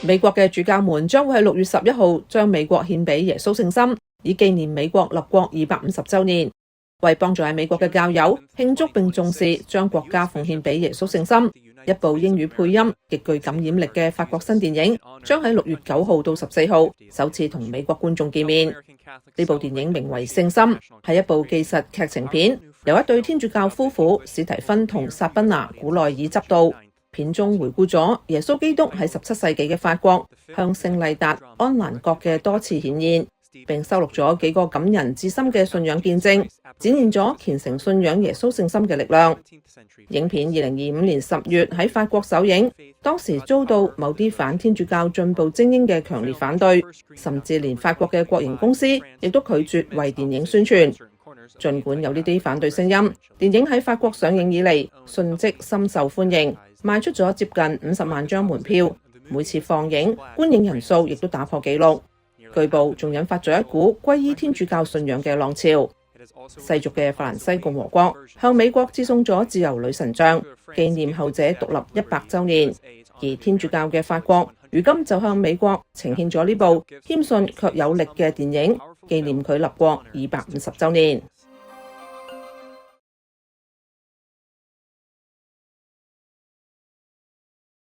美國嘅主教們將會喺6月11號將美國獻俾耶穌聖心，以紀念美國立國250週年。為幫助喺美國嘅教友慶祝並重視將國家奉獻俾耶穌聖心，一部英語配音、極具感染力嘅法國新電影將喺6月9號到14號首次同美國觀眾見面。呢部電影名為《聖心》，係一部紀實劇情片，由一對天主教夫婦史提芬同薩賓娜古內爾執導。片中回顧咗耶穌基督喺17世紀嘅法國向聖麗達安蘭國嘅多次顯現，並收錄咗幾個感人至深嘅信仰見證，展現咗虔誠信仰耶穌聖心嘅力量。影片2025年10月喺法國首映，當時遭到某啲反天主教進步精英嘅強烈反對，甚至連法國嘅國營公司亦都拒絕為電影宣傳。儘管有呢啲反對聲音，電影喺法國上映以嚟迅即深受歡迎，賣出咗接近50萬張門票，每次放映觀影人數亦都打破紀錄。據報仲引發咗一股歸依天主教信仰嘅浪潮。世俗嘅法蘭西共和國向美國致送咗自由女神像，紀念後者獨立100週年，而天主教嘅法國如今就向美國呈獻咗呢部謙遜卻有力嘅電影，紀念佢立國250週年。